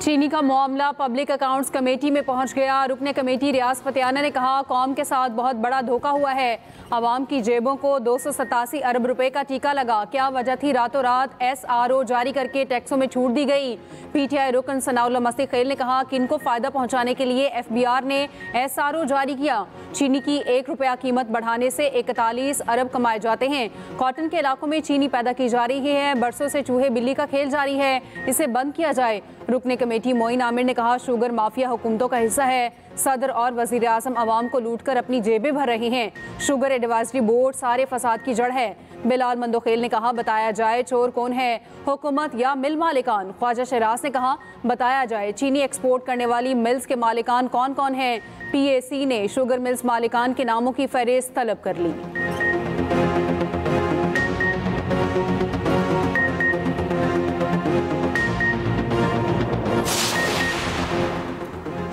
चीनी का मामला पब्लिक अकाउंट्स कमेटी में पहुंच गया। रुकने कमेटी रियाज फतेहाना ने कहा, कौम के साथ बहुत बड़ा धोखा हुआ है। आवाम की जेबों को 287 अरब रुपए का टीका लगा। क्या वजह थी रातों रात SRO जारी करके टैक्सों में छूट दी गई। PTI रुकन सनाउल्लाह मस्ती खेल ने कहा, किनको फायदा पहुंचाने के लिए FBR ने SRO जारी किया। चीनी की 1 रुपया कीमत बढ़ाने से 41 अरब कमाए जाते हैं। कॉटन के इलाकों में चीनी पैदा की जा रही है। बरसों से चूहे बिल्ली का खेल जारी है, इसे बंद किया जाए। रुकने कमेटी मोइन आमिर ने कहा, शुगर माफिया हुकूमतों का हिस्सा है। सदर और वजीर आजम आवाम को लूट कर अपनी जेबें भर रहे हैं। शुगर एडवाइजरी बोर्ड सारे फसाद की जड़ है। बिलाल मंदोखेल ने कहा, बताया जाए चोर कौन है, हुकूमत या मिल मालिकान। ख्वाजा शहराज ने कहा, बताया जाए चीनी एक्सपोर्ट करने वाली मिल्स के मालिकान कौन कौन हैं। PAC ने शुगर मिल्स मालिकान के नामों की फहरिस्त तलब कर ली।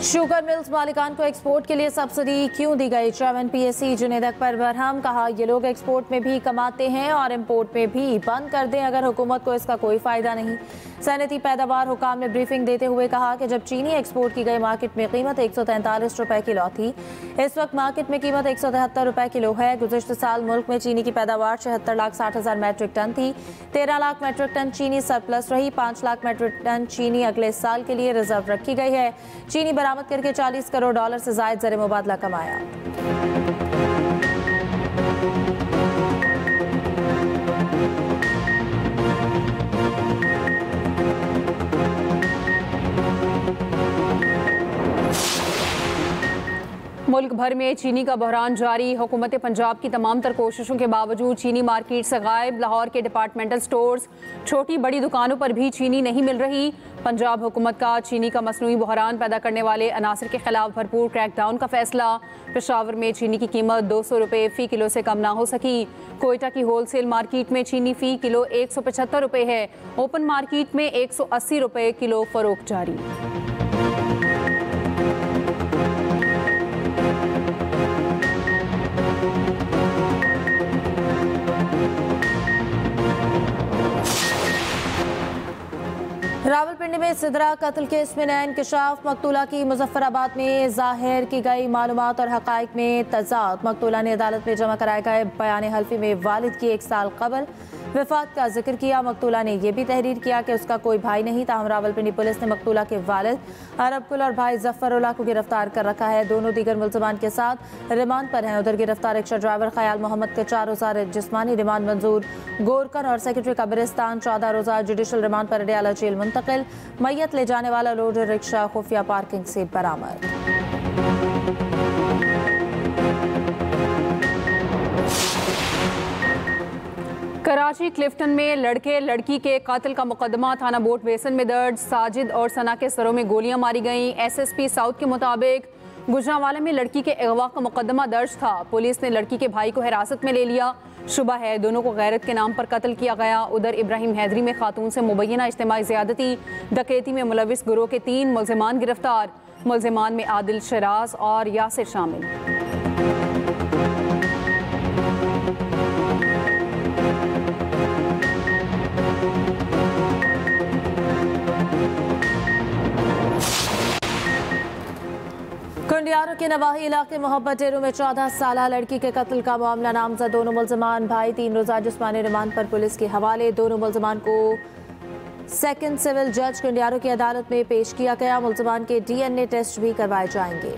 शुगर मिल्स मालिकान को एक्सपोर्ट के लिए सब्सिडी क्यों दी गई। चेयरमैन PAC जुनेद अकबर बरहम कहा, ये लोग एक्सपोर्ट में भी कमाते हैं और इंपोर्ट में भी। बंद कर दें अगर हुकूमत को इसका कोई फायदा नहीं। सनती पैदावार हुकाम ने ब्रीफिंग देते हुए कहा कि जब चीनी एक्सपोर्ट की गई मार्केट में कीमत 143 रुपए किलो थी, इस वक्त मार्केट में कीमत 173 रुपए किलो है। गुज़िश्ता साल मुल्क में चीनी की पैदावार 76,60,000 मैट्रिक टन थी। 13 लाख मैट्रिक टन चीनी सरप्लस रही। 5 लाख मैट्रिक टन चीनी अगले साल के लिए रिजर्व रखी गई है। चीनी बरामद करके $40 करोड़ से जायद ज़र मुबादला कमाया। मुल्क भर में चीनी का बहरान जारी। हुकूमत पंजाब की तमाम तर कोशिशों के बावजूद चीनी मार्केट से गायब। लाहौर के डिपार्टमेंटल स्टोर्स, छोटी बड़ी दुकानों पर भी चीनी नहीं मिल रही। पंजाब हुकूमत का चीनी का मसनूई बहरान पैदा करने वाले अनासर के खिलाफ भरपूर क्रैकडाउन का फैसला। पेशावर में चीनी की कीमत 200 रुपये फ़ी किलो से कम ना हो सकी। कोयटा की होलसेल मार्केट में चीनी फ़ी किलो 175 रुपये है। ओपन मार्केट में 180 रुपये किलो फरोख्त जारी। रावलपिंडी में सिदरा कत्ल केस में नया इंकशाफ। मकतूला की मुजफ्फराबाद में जाहिर की गई मालूमात और हकाइक में तजाद। मकतूला ने अदालत में जमा कराए गए बयान हल्फी में वालिद की 1 साल कबल वफात का जिक्र किया। मकतूला ने यह भी तहरीर किया कि उसका कोई भाई नहीं। ताहम रावलपिंडी पुलिस ने मकतूला के वालिद अरबकुल और भाई जफरुल्लाह को गिरफ्तार कर रखा है। दोनों दीगर मुल्ज़मान के साथ रिमांड पर हैं। उधर गिरफ्तार रिक्शा ड्राइवर ख्याल मोहम्मद का 4 रोज़ा जिस्मानी रिमांड मंजूर। गोरकन और सेक्रेटरी कब्रिस्तान 14 रोज़ा जुडिशल रिमांड पर अडयाला जेल मुंतकिल। मैयत ले जाने वाला लोडर रिक्शा खुफिया पार्किंग से बरामद। कराची क्लिफ्टन में लड़के लड़की के कातिल का मुकदमा थाना बोट बेसन में दर्ज। साजिद और सना के सरों में गोलियां मारी गईं। SSP साउथ के मुताबिक गुजरांवाला में लड़की के अगवा का मुकदमा दर्ज था। पुलिस ने लड़की के भाई को हिरासत में ले लिया। शुबा है दोनों को गैरत के नाम पर कत्ल किया गया। उधर इब्राहिम हैदरी में खातून से मुबैना इज्तिमाई ज़्यादती डकैती में मुलविस गिरोह के 3 मुल्ज़िमान गिरफ्तार। मुल्ज़िमान में आदिल, शराज और यासिर शामिल। कुंडियारों के नवाही इलाके मोहब्बत डेरू में 14 साला लड़की के कत्ल का मामला नामजद। दोनों मुल्ज़िमान भाई 3 रोज़ा जिस्मानी रिमांड पर पुलिस के हवाले। दोनों मुल्ज़िमान को सेकंड सिविल जज कुंडियारों की अदालत में पेश किया गया। मुल्ज़िमान के DNA टेस्ट भी करवाए जाएंगे।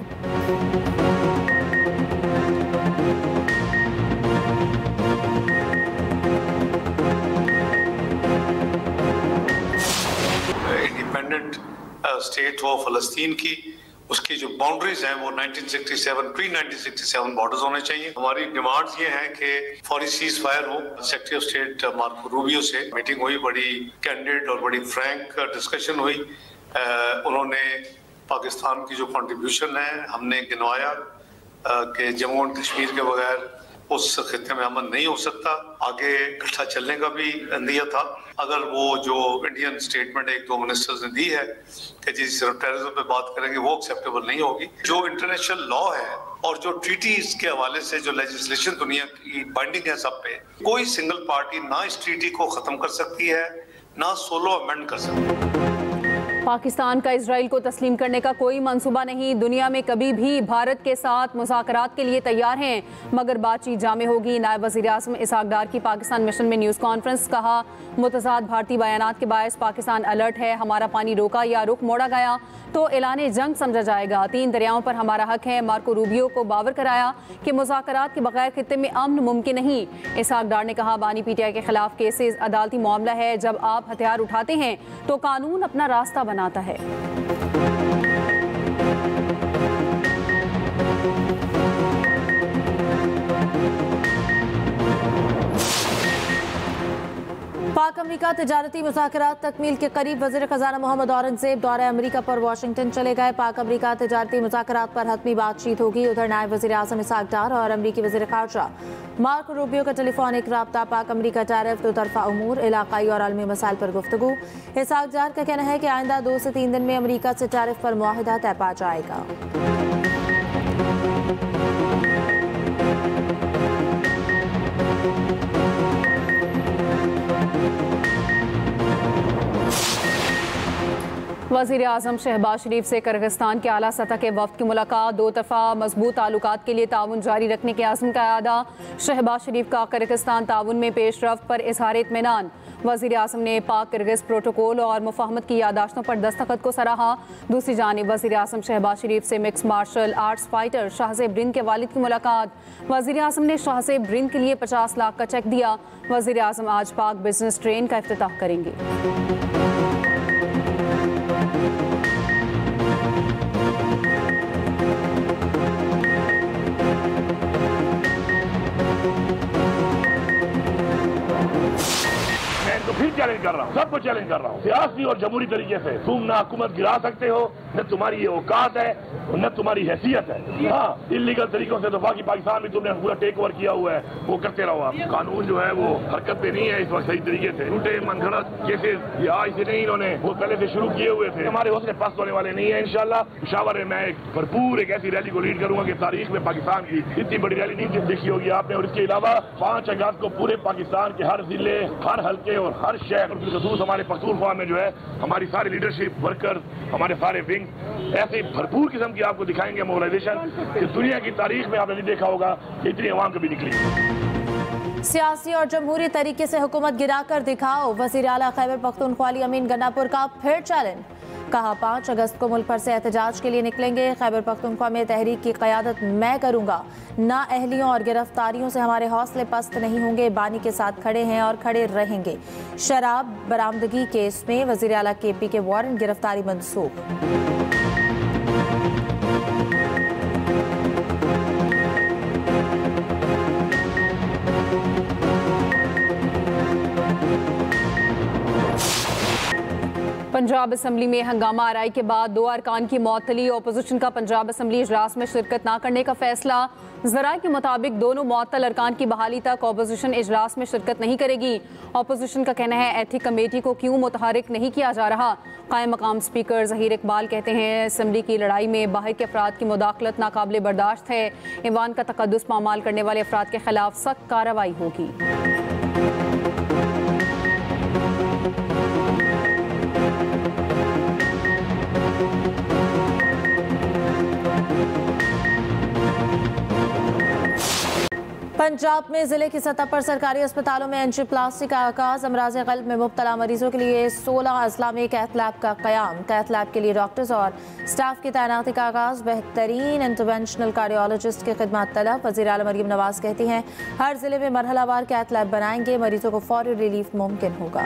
इंडिपेंडेंट स्टेट हो फ़लस्तीन की, उसकी जो बाउंड्रीज हैं वो 1967 प्री 1967 बॉर्डर्स होने चाहिए। हमारी डिमांड्स ये हैं कि फौरी सीज फायर हो। Secretary of state Marco Rubio से मीटिंग हुई, बड़ी कैंडिड और बड़ी फ्रैंक डिस्कशन हुई। उन्होंने पाकिस्तान की जो कंट्रीब्यूशन है हमने गिनवाया कि जम्मू एंड कश्मीर के बगैर उस खित्ते में अमन नहीं हो सकता। आगे इकट्ठा चलने का भी दिया था। अगर वो जो इंडियन स्टेटमेंट 1-2 मिनिस्टर्स ने दी है कि जी सिर्फ टेररिज्म पे बात करेंगे, वो एक्सेप्टेबल नहीं होगी। जो इंटरनेशनल लॉ है और जो ट्रीटीज के हवाले से जो लेजिस्लेशन दुनिया की बाइंडिंग है सब पे, कोई सिंगल पार्टी ना इस ट्रीटी को खत्म कर सकती है, ना सोलो अमेंड कर सकती है। पाकिस्तान का इसराइल को तस्लीम करने का कोई मंसूबा नहीं। दुनिया में कभी भी भारत के साथ मुज़ाकरात के लिए तैयार हैं, मगर बातचीत जामे होगी। नायब वज़ीर आज़म इसहाक डार की पाकिस्तान मिशन में न्यूज़ कॉन्फ्रेंस। कहा, मुतज़ाद भारतीय बयानात के बायस पाकिस्तान अलर्ट है। हमारा पानी रोका या रुख मोड़ा गया तो ऐलान जंग समझा जाएगा। 3 दरियाओं पर हमारा हक है। मार्को रूबियो को बावर कराया कि मुज़ाकरात के बगैर खित्ते में अमन मुमकिन नहीं। इसहाक डार ने कहा, बानी पीटीआई के खिलाफ केसेस अदालती मामला है। जब आप हथियार उठाते हैं तो कानून अपना रास्ता बनाता है। पाक अमरीका तिजारती मुज़ाकरात तकमील के करीब। वज़ीर ख़ज़ाना मोहम्मद औरंगज़ेब दौरे अमरीका पर वाशिंगटन चले गए। पाक अमरीका तिजारती मुज़ाकरात पर हतमी बातचीत होगी। उधर नायब वज़ीर आज़म इसहाक डार और अमरीकी वज़ीर ख़ारजा मार्को रूबियो का टेलीफोनिक रब्ता। पाक अमरीका टैरिफ, दो तरफ़ा उमूर, इलाक़ाई और आलमी मसाइल पर गुफ्तगू। इसहाक डार का कहना है कि आइंदा 2 से 3 दिन में अमरीका से टैरिफ पर मुआहिदा तय पा जाएगा। वज़ीर आज़म शहबाज शरीफ से किर्गिस्तान के आला सतह के वफ़द की मुलाकात। 2 तरफ़ा मजबूत ताल्लुकात के लिए ताउन जारी रखने के आज़म का अदा। शहबाज शरीफ का किर्गिस्तान ताउन में पेशरफ्त पर इज़हार इत्मीनान। वज़ीर आज़म ने पाक किर्गिज़ प्रोटोकॉल और मुफाहमत की यादाश्तों पर दस्तखत को सराहा। दूसरी जानिब वज़ीर आज़म शहबाज शरीफ से mixed martial arts fighter Shahzeb Rind के वालिद की मुलाकात। वज़ीर आज़म ने शाहज़ेब रिंद के लिए 50 लाख का चेक दिया। वज़ीर आज़म आज पाक बिजनेस ट्रेन का इफ्तिताह करेंगे। तो फिर चैलेंज कर रहा हूँ, सबको चैलेंज कर रहा हूँ। सियासी और जमहूरी तरीके से तुम ना हुकूमत गिरा सकते हो, न तुम्हारी ये औकात है और न तुम्हारी हैसियत है। हाँ, इलीगल तरीकों से तो बाकी पाकिस्तान में तुमने पूरा टेक ओवर किया हुआ है, वो करते रहो। आप कानून जो है वो हरकत पे नहीं है इस वक्त सही तरीके से। झूठे मनगढ़ंत केसेस ये आज से नहीं, इन्होंने वो पहले से शुरू किए हुए थे। हमारे हौसले पस्त होने वाले नहीं है। इंशाल्लाह पेशावर में मैं एक भरपूर एक ऐसी रैली को लीड करूंगा कि तारीख में पाकिस्तान की इतनी बड़ी रैली नहीं देखी होगी आपने। और इसके अलावा 5 अगस्त को पूरे पाकिस्तान के हर जिले, हर हल्के और हर शहर, खसूस हमारे पख्तूनख्वा में जो है हमारी सारी लीडरशिप वर्कर्स, हमारे सारे विंग ऐसे भरपूर किस्म की आपको दिखाएंगे मोबिलाइजेशन कि दुनिया की तारीख में आपने नहीं देखा होगा कि इतनी अवाम कभी निकली। सियासी और जमहूरी तरीके से हुकूमत गिराकर दिखाओ। वज़ीर आला खैबर पख्तूनख्वा अमीन गन्नापुर का फिर चैलेंज। कहा, 5 अगस्त को मुल्क भर से एहतजाज के लिए निकलेंगे। खैबर पख्तूनख्वा में तहरीक की क़यादत मैं करूंगा। ना अहलियों और गिरफ्तारियों से हमारे हौसले पस्त नहीं होंगे। बानी के साथ खड़े हैं और खड़े रहेंगे। शराब बरामदगी केस में वज़ीर आला KP के वारंट गिरफ्तारी मंसूख। पंजाब असम्बली में हंगामा आराई के बाद 2 अरकान की मअतली। अपोजिशन का पंजाब असम्बली इजलास में शिरकत न करने का फैसला। ज़राए के मुताबिक दोनों मुअत्तल अरकान की बहाली तक अपोजिशन इजलास में शिरकत नहीं करेगी। अपोजिशन का कहना है, एथिक कमेटी को क्यों मुतहरिक नहीं किया जा रहा। कायम मकाम स्पीकर ज़हीर इकबाल कहते हैं, असम्बली की लड़ाई में बाहर के अफराद की मुदाखलत नाकाबिले बर्दाश्त है। ईवान का तकद्दुस पामाल करने वाले अफराद के खिलाफ सख्त कार्रवाई होगी। पंजाब में जिले की सतह पर सरकारी अस्पतालों में एंजियोप्लास्टी का आगाज। अमराज़ क़ल्ब में मुब्तला मरीजों के लिए 16 अजला में कैथ लैब का क़याम। कैथ लैब के लिए डॉक्टर्स और स्टाफ की तैनाती का आगाज। बेहतरीन इंटरवेंशनल कार्डियोलॉजिस्ट की खिदमत तलब। वज़ीर आला मरीम नवाज कहती हैं, हर जिले में मरहलावार कैथ लैब बनाएंगे। मरीजों को फौरी रिलीफ मुमकिन होगा।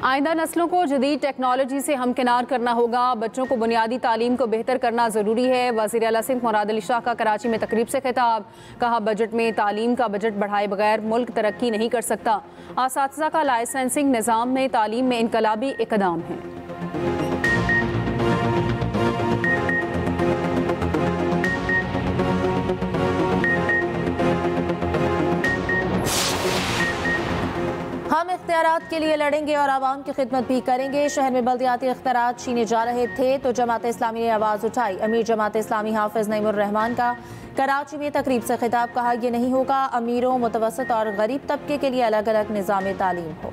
आइंदा नस्लों को जदीद टेक्नोलॉजी से हमकिनार करना होगा। बच्चों को बुनियादी तालीम को बेहतर करना ज़रूरी है। वज़ीर आला सिंध मुराद अली शाह का कराची में तकरीब से खिताब। कहा, बजट में तालीम का बजट बढ़ाए बगैर मुल्क तरक्की नहीं कर सकता। असातिज़ा का लाइसेंसिंग निज़ाम में तालीम में इनकलाबी इक़दाम है। हम इख्तियार इख्तियारात के लिए लड़ेंगे और आवाम की खिदमत भी करेंगे। शहर में बल्दियाती इख्तियारात छीने जा रहे थे तो जमात इस्लामी ने आवाज़ उठाई। अमीर जमात इस्लामी हाफिज नईमुर रहमान का कराची में तकरीब से खिताब, कहा यह नहीं होगा अमीरों, मुतवसत और गरीब तबके के लिए अलग अलग निज़ाम तालीम हो।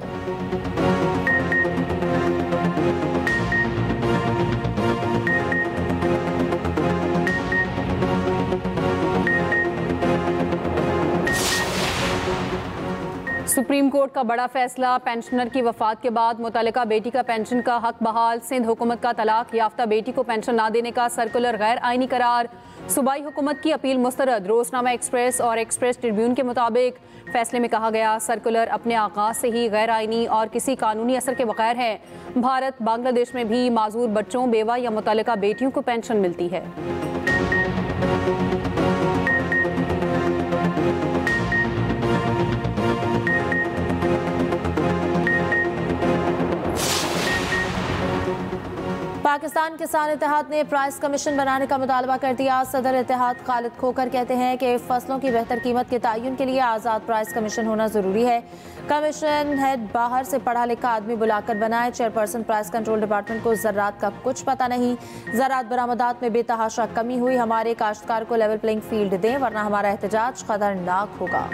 सुप्रीम कोर्ट का बड़ा फैसला, पेंशनर की वफात के बाद मुतल्लिका बेटी का पेंशन का हक बहाल। सिंध हुकूमत का तलाक याफ्ता बेटी को पेंशन ना देने का सर्कुलर गैर आईनी करार। सूबाई हुकूमत की अपील मुस्तरद। रोजनामा एक्सप्रेस और एक्सप्रेस ट्रिब्यून के मुताबिक फैसले में कहा गया सर्कुलर अपने आगाज से ही गैर आईनी और किसी कानूनी असर के बगैर है। भारत बांग्लादेश में भी माजूर बच्चों, बेवा या मुतल्लिका बेटियों को पेंशन मिलती है। पाकिस्तान किसान इत्तेहाद ने प्राइस कमीशन बनाने का मुतालबा कर दिया। सदर इत्तेहाद खालिद खोकर कहते हैं कि फसलों की बेहतर कीमत के तयन के लिए आज़ाद प्राइस कमीशन होना ज़रूरी है। कमीशन हेड बाहर से पढ़ा लिखा आदमी बुलाकर बनाए। चेयरपर्सन प्राइस कंट्रोल डिपार्टमेंट को ज़रात का कुछ पता नहीं। ज़रात बरामदात में बेतहाशा कमी हुई। हमारे काश्तकार को लेवल प्लेइंग फील्ड दें वरना हमारा एहतजाज खतरनाक होगा।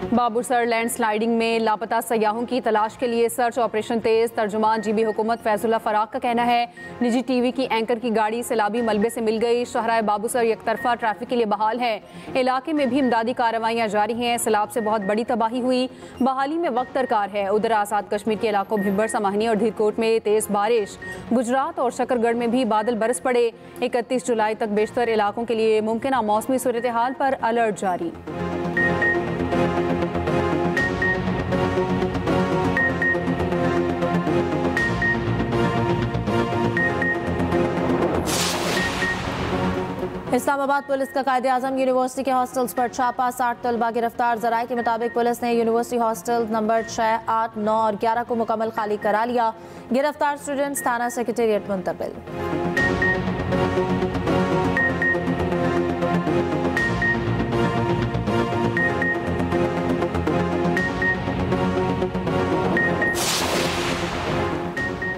बाबूसर लैंडस्लाइडिंग में लापता सयाहों की तलाश के लिए सर्च ऑपरेशन तेज। तर्जुमान जीबी हुकूमत फैजुल्ला फराक का कहना है निजी टीवी की एंकर की गाड़ी सैलाबी मलबे से मिल गई। शहराए बाबूसर यकतरफा ट्रैफिक के लिए बहाल है। इलाके में भी इमदादी कार्रवाइयां जारी हैं। सैलाब से बहुत बड़ी तबाही हुई, बहाली में वक्त दरकार है। उधर आज़ाद कश्मीर के इलाकों भिंबर, समाहनी और धीरकोट में तेज बारिश। गुजरात और शकरगढ़ में भी बादल बरस पड़े। 31 जुलाई तक बेशतर इलाकों के लिए मुमकिन मौसमी सूरत हाल पर अलर्ट जारी। इस्लामाबाद पुलिस का कायदे आजम यूनिवर्सिटी के हॉस्टल्स पर छापा। 60 तलबा गिरफ्तार। जराये के मुताबिक पुलिस ने यूनिवर्सिटी हॉस्टल नंबर 6, 8, 9 और 11 को मुकम्मल खाली करा लिया। गिरफ्तार स्टूडेंट्स थाना सेक्रेटेरिएट मुंतकिल।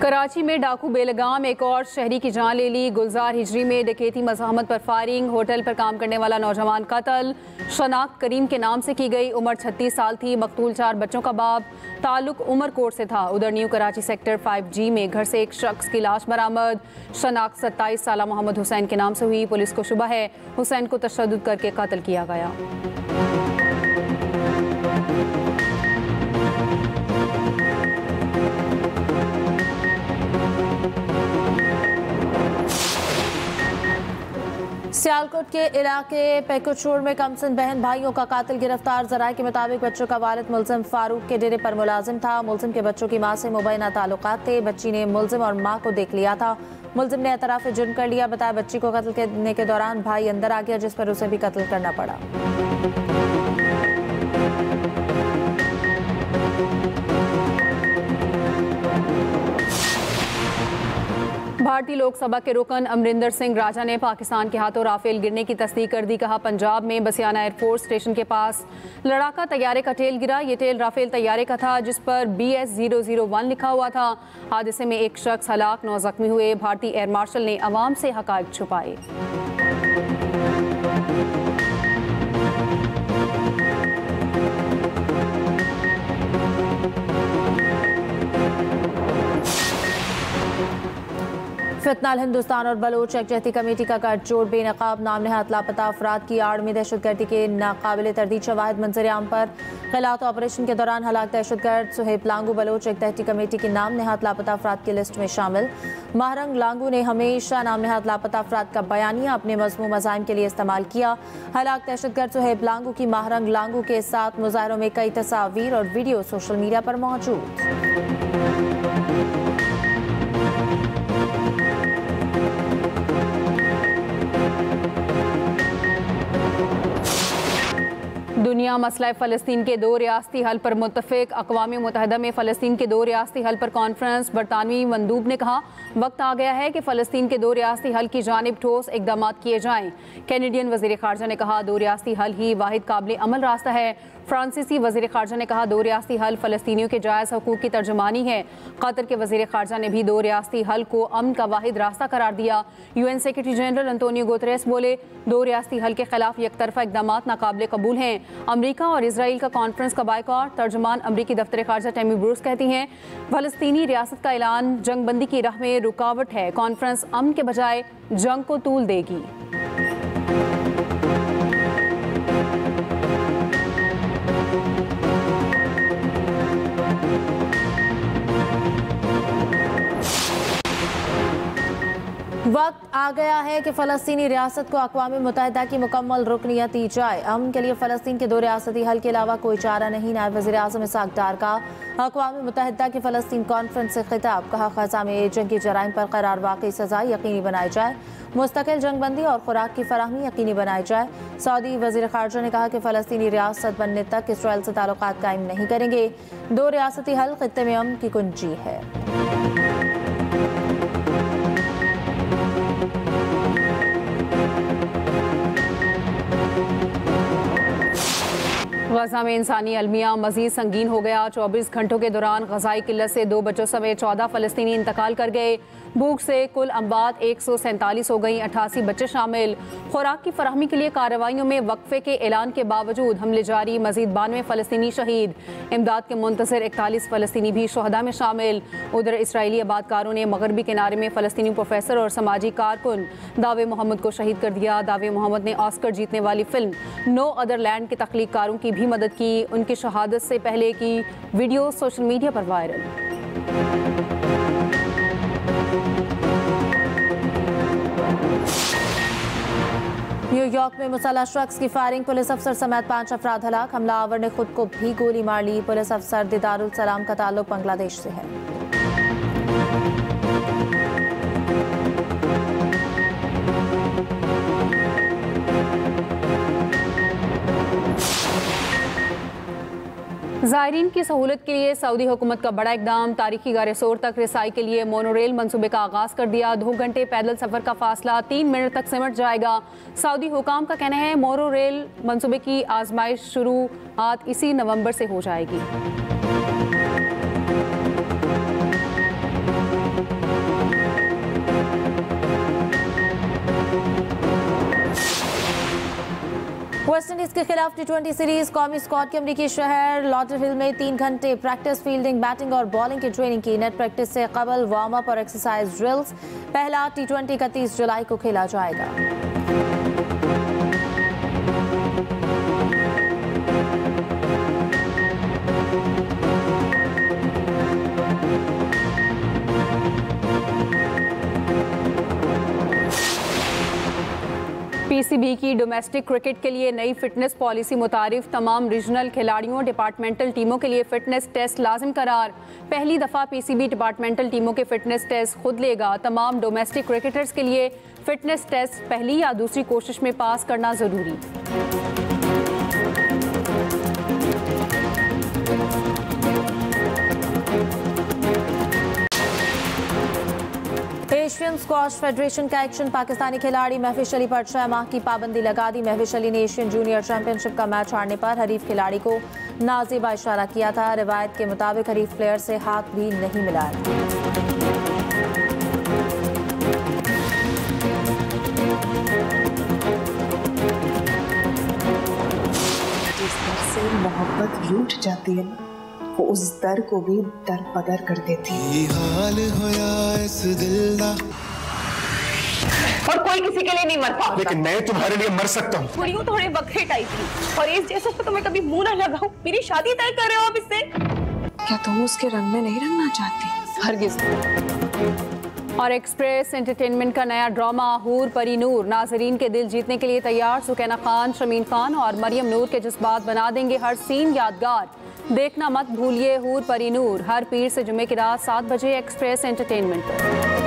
कराची में डाकू बेलगाम एक और शहरी की जान ले ली। गुलजार हिजरी में डकैती मज़ाहमत पर फायरिंग। होटल पर काम करने वाला नौजवान कत्ल। शनाख्त करीम के नाम से की गई। उम्र 36 साल थी। मकतूल 4 बच्चों का बाप। ताल्लुक उमरकोट से था। उधर न्यू कराची सेक्टर 5G में घर से एक शख्स की लाश बरामद। शनाख्त 27 साल मोहम्मद हुसैन के नाम से हुई। पुलिस को शुबा है हुसैन को तशद्दुद करके कत्ल किया गया। सियालकोट के इलाके पेकुचूर में कमसिन बहन भाइयों का कातिल गिरफ्तार। जराये के मुताबिक बच्चों का वालिद मुलजिम फारूक के डेरे पर मुलाजिम था। मुलजिम के बच्चों की मां से मुबैना ताल्लुकात थे। बच्ची ने मुलजिम और मां को देख लिया था। मुलजिम ने एतराफ जुर्म कर लिया। बताया बच्ची को कत्ल करने के दौरान भाई अंदर आ गया जिस पर उसे भी कत्ल करना पड़ा। भारतीय लोकसभा के रुकन अमरिंदर सिंह राजा ने पाकिस्तान के हाथों राफेल गिरने की तस्दीक कर दी। कहा पंजाब में बसियाना एयरफोर्स स्टेशन के पास लड़ाका तैयारे का टेल गिरा। ये टेल राफेल तैयारे का था जिस पर BS-001 लिखा हुआ था। हादसे में एक शख्स हलाक, 9 जख्मी हुए। भारतीय एयर मार्शल ने अवाम से हकायक छुपाए। फितनाल हिंदुस्तान और बलोच यकजहती कमेटी का गठजोड़ बेनकाब नाम नहात लापता अफराद की आड़ में दहशतगर्दी के नाकाबिल तरदीद शवाहिद मंजर-ए-आम पर। खिलाफत ऑपरेशन के दौरान हलाक दहशतगर्द सुहेब लांगू बलोच यकजहती कमेटी की नाम नहात लापता अफराद की लिस्ट में शामिल। महरंग लांगू ने हमेशा नाम नहात लापता अफराद का बयानिया अपने मज़मूम मज़ाहिम के लिए इस्तेमाल किया। हलाक दहशतगर्द सुहेब लांगू की महरंग लांगू के साथ मुजाहरों में कई तस्वीर और वीडियो सोशल मीडिया पर मौजूद। दुनिया मसला फ़लस्तीन के 2 रियासती हल पर मुत्तफ़िक। अक़वाम मुत्तहिदा में फ़लस्तीन के 2 रियासती हल पर कॉन्फ्रेंस। बरतानवी मंदूब ने कहा वक्त आ गया है कि फ़लस्तीन के 2 रियासती हल की जानिब ठोस इक़दाम किए जाएँ। कैनेडियन वज़ीर ख़ारजा ने कहा 2 रियासती हल ही वाहिद काबिल अमल रास्ता है। फ्रांसीसी वज़ीर ख़ारजा ने कहा 2 रियासती हल फ़लस्तीनियों के जायज़ हकूक़ की तर्जुमानी है। कतर के वज़ीर ख़ारजा ने भी 2 रियासती हल को अमन का वाहिद रास्ता करार दिया। UN secretary general Antonio Guterres बोले 2 रियासती हल के खिलाफ एकतरफा इक़दाम नाकाबिल कबूल हैं। अमरीका और इसराइल का कॉन्फ्रेंस का बायकॉट। तर्जुमान अमरीकी दफ्तर ख़ारजा टैमी ब्रूस कहती हैं फ़लस्तीनी रियासत का ऐलान जंगबंदी की राह में रुकावट है। कॉन्फ्रेंस अमन के बजाय जंग को तूल देगी। वक्त आ गया है कि फ़लस्तीनी रियासत को अक़वाम मुत्तहिदा की मुकम्मल रुकनियत दी जाए। अमन के लिए फ़लस्तीन के 2 रियासती हल के अलावा कोई चारा नहीं। नायब वज़ीर आज़म इसहाक़ डार का अक़वाम मुत्तहिदा की फ़लस्तीन कॉन्फ्रेंस से खिताब। कहा ग़ज़ा में जंगी जराइम पर करार वाक़ई सज़ा यकीनी बनाई जाए। मुस्तकिल जंगबंदी और खुराक की फराहमी यकीनी बनाई जाए। सऊदी वज़ीर ख़ारजा ने कहा कि फ़लस्तीनी रियासत बनने तक इसराइल से ताल्लुकात कायम नहीं करेंगे। 2 रियासती हल ख़ित्ते में अमन की कुंजी है। ग़ज़ा में इंसानी अलमिया मज़ीद संगीन हो गया। 24 घंटों के दौरान ग़ज़ाई किल्लत से 2 बच्चों समेत 14 फ़लस्तीनी इंतकाल कर गए। भूख से कुल अमवात 147 हो गई, 88 बच्चे शामिल। खुराक की फराहमी के लिए कार्रवाइयों में वक्फे के ऐलान के बावजूद हमले जारी। मज़ीद 92 फ़लस्तीनी शहीद। इमदाद के मुंतज़िर 41 फ़लस्तीनी भी शुहदा में शामिल। उधर इसराइली आबादकारों ने मगरबी किनारे में फ़लस्तीनी प्रोफेसर और समाजी कारकुन दावे मोहम्मद को शहीद कर दिया। दावे मोहम्मद ने ऑस्कर जीतने वाली फिल्म नो अदर लैंड के तख्लीक़कारों की भी मदद की। उनकी शहादत से पहले की वीडियो सोशल मीडिया पर वायरल। न्यूयॉर्क में मुसल्लह शख्स की फायरिंग। पुलिस अफसर समेत 5 अफराद हलाक। हमलावर ने खुद को भी गोली मार ली। पुलिस अफसर दीदारुल सलाम का ताल्लुक बांग्लादेश से है। ज़ायरीन की सहूलत के लिए सऊदी हुकूमत का बड़ा इकदाम। तारीखी गारे सोर तक रिसाई के लिए मोनोरेल मंसूबे का आगाज़ कर दिया। 2 घंटे पैदल सफ़र का फासला 3 मिनट तक सिमट जाएगा। सऊदी हुकाम का कहना है मोनोरेल मंसूबे की आजमाइश शुरुआत इसी नवंबर से हो जाएगी। वेस्ट इंडीज के खिलाफ T20 सीरीज कौमी स्क्वाड के अमरीकी शहर लॉडरहिल में 3 घंटे प्रैक्टिस, फील्डिंग, बैटिंग और बॉलिंग की ट्रेनिंग की। नेट प्रैक्टिस से कबल वार्म अप और एक्सरसाइज ड्रिल्स। पहला T20 31 जुलाई को खेला जाएगा। PCB की डोमेस्टिक क्रिकेट के लिए नई फिटनेस पॉलिसी मुतारिफ। तमाम रीजनल खिलाड़ियों डिपार्टमेंटल टीमों के लिए फिटनेस टेस्ट लाजिम करार। पहली दफ़ा PCB डिपार्टमेंटल टीमों के फिटनेस टेस्ट खुद लेगा। तमाम डोमेस्टिक क्रिकेटर्स के लिए फिटनेस टेस्ट पहली या दूसरी कोशिश में पास करना ज़रूरी। एशियन स्क्वाश फेडरेशन का एक्शन। पाकिस्तानी खिलाड़ी महफिज अली पर 6 माह की पाबंदी लगा दी। महफिज अली ने एशियन जूनियर चैंपियनशिप का मैच हारने पर हरीफ खिलाड़ी को नाज़ेबा इशारा किया था। रिवायत के मुताबिक हरीफ प्लेयर से हाथ भी नहीं मिलाया। जिस दर से मोहब्बत रूठ जाती है ना, वो उस दर को भी दर पदर कर देती है। ये हाल होया इस दिल दा। और कोई किसी के लिए नहीं मरता, लेकिन मैं तुम्हारे लिए मर सकता हूँ। थोड़ी हूँ थोड़े बकरे टाइप की, और इस जैसे तो मैं कभी मुंह ना लगाऊं। मेरी शादी तय कर रहे हो आप इससे? क्या तुम उसके रंग में नहीं रंगना चाहती? हरगिज़। और एक्सप्रेस एंटरटेनमेंट का नया ड्रामा हूर परी नूर नाजरीन के दिल जीतने के लिए तैयार। सुकैना खान, शमीन खान और मरियम नूर के जज्बात बना देंगे हर सीन यादगार। देखना मत भूलिए हूर परी नूर, हर पीर से जुमे की रात 7 बजे एक्सप्रेस एंटरटेनमेंट पर।